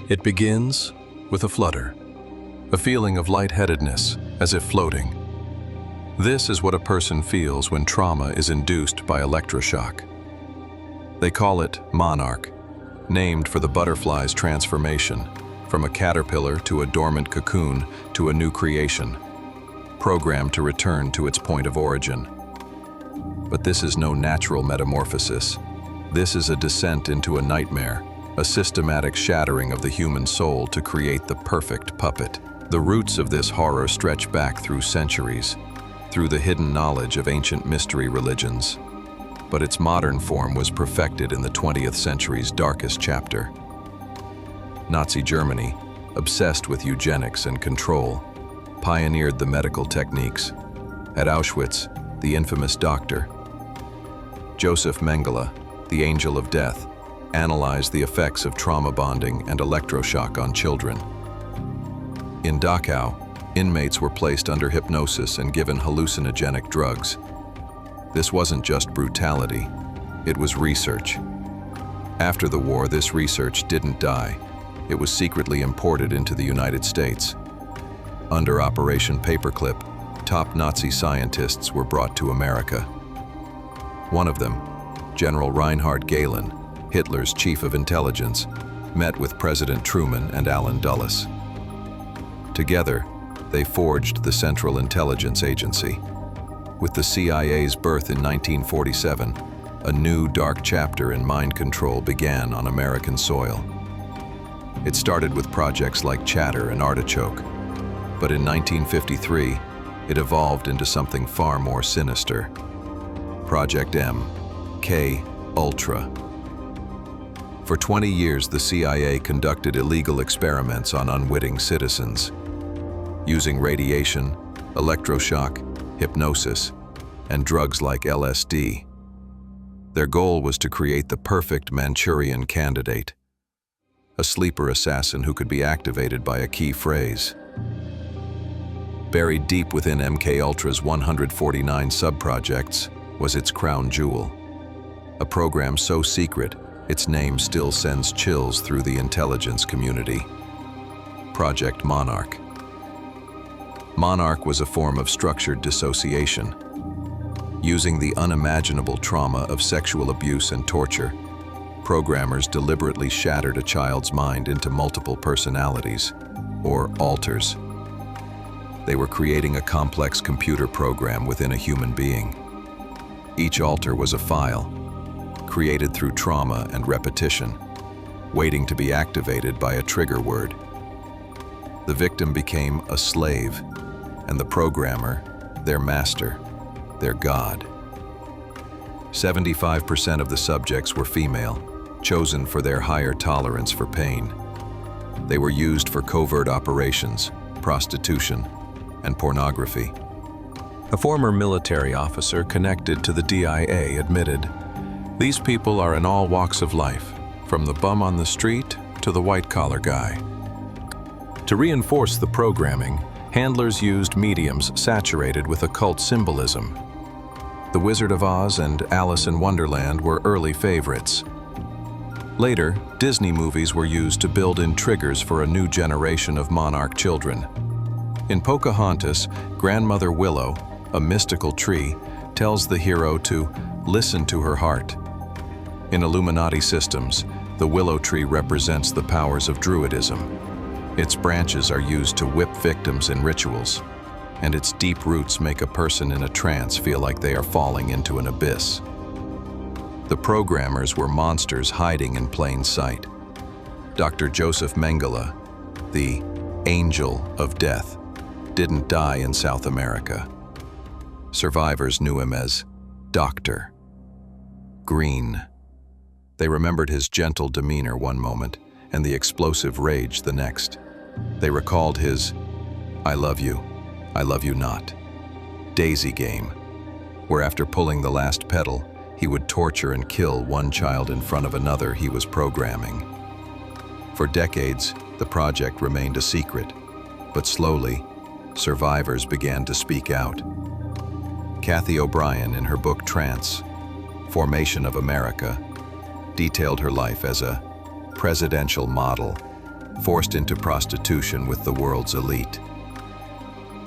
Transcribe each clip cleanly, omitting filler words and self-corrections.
It begins with a flutter, a feeling of lightheadedness, as if floating. This is what a person feels when trauma is induced by electroshock. They call it Monarch, named for the butterfly's transformation, from a caterpillar to a dormant cocoon to a new creation, programmed to return to its point of origin. But this is no natural metamorphosis. This is a descent into a nightmare, a systematic shattering of the human soul to create the perfect puppet. The roots of this horror stretch back through centuries, through the hidden knowledge of ancient mystery religions. But its modern form was perfected in the 20th century's darkest chapter. Nazi Germany, obsessed with eugenics and control, pioneered the medical techniques. At Auschwitz, the infamous doctor, Josef Mengele, the angel of death, analyzed the effects of trauma bonding and electroshock on children. In Dachau, inmates were placed under hypnosis and given hallucinogenic drugs. This wasn't just brutality, it was research. After the war, this research didn't die. It was secretly imported into the United States. Under Operation Paperclip, top Nazi scientists were brought to America. One of them, General Reinhard Gehlen, Hitler's chief of intelligence, met with President Truman and Allen Dulles. Together, they forged the Central Intelligence Agency. With the CIA's birth in 1947, a new dark chapter in mind control began on American soil. It started with projects like Shatter and Artichoke, but in 1953, it evolved into something far more sinister. Project MKUltra. For 20 years, the CIA conducted illegal experiments on unwitting citizens, using radiation, electroshock, hypnosis, and drugs like LSD. Their goal was to create the perfect Manchurian candidate, a sleeper assassin who could be activated by a key phrase. Buried deep within MKUltra's 149 sub-projects was its crown jewel, a program so secret its name still sends chills through the intelligence community. Project Monarch. Monarch was a form of structured dissociation. Using the unimaginable trauma of sexual abuse and torture, programmers deliberately shattered a child's mind into multiple personalities, or alters. They were creating a complex computer program within a human being. Each alter was a file, created through trauma and repetition, waiting to be activated by a trigger word. The victim became a slave, and the programmer, their master, their god. 75% of the subjects were female, chosen for their higher tolerance for pain. They were used for covert operations, prostitution, and pornography. A former military officer connected to the DIA admitted, "These people are in all walks of life, from the bum on the street to the white-collar guy." To reinforce the programming, handlers used mediums saturated with occult symbolism. The Wizard of Oz and Alice in Wonderland were early favorites. Later, Disney movies were used to build in triggers for a new generation of monarch children. In Pocahontas, Grandmother Willow, a mystical tree, tells the hero to listen to her heart. In Illuminati systems, the willow tree represents the powers of Druidism. Its branches are used to whip victims in rituals, and its deep roots make a person in a trance feel like they are falling into an abyss. The programmers were monsters hiding in plain sight. Dr. Josef Mengele, the angel of death, didn't die in South America. Survivors knew him as Dr. Green. They remembered his gentle demeanor one moment and the explosive rage the next. They recalled his I love you not" daisy game, where after pulling the last pedal, he would torture and kill one child in front of another he was programming. For decades, the project remained a secret, but slowly, survivors began to speak out. Kathy O'Brien, in her book Trance, Formation of America, detailed her life as a presidential model, forced into prostitution with the world's elite.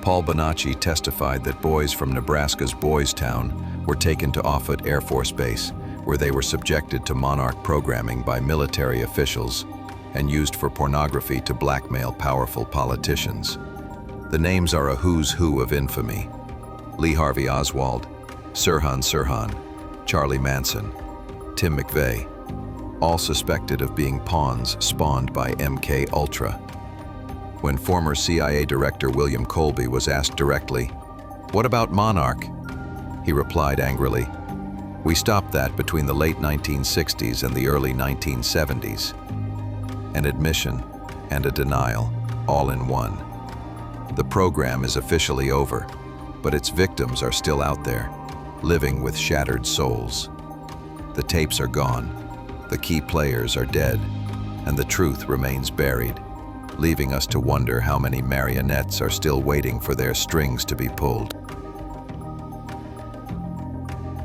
Paul Bonacci testified that boys from Nebraska's Boys Town were taken to Offutt Air Force Base, where they were subjected to Monarch programming by military officials and used for pornography to blackmail powerful politicians. The names are a who's who of infamy: Lee Harvey Oswald, Sirhan Sirhan, Charlie Manson, Tim McVeigh, all suspected of being pawns spawned by MKUltra. When former CIA Director William Colby was asked directly, "What about Monarch?" he replied angrily, "We stopped that between the late 1960s and the early 1970s. An admission and a denial, all in one. The program is officially over, but its victims are still out there, living with shattered souls. The tapes are gone, the key players are dead, and the truth remains buried, leaving us to wonder how many marionettes are still waiting for their strings to be pulled."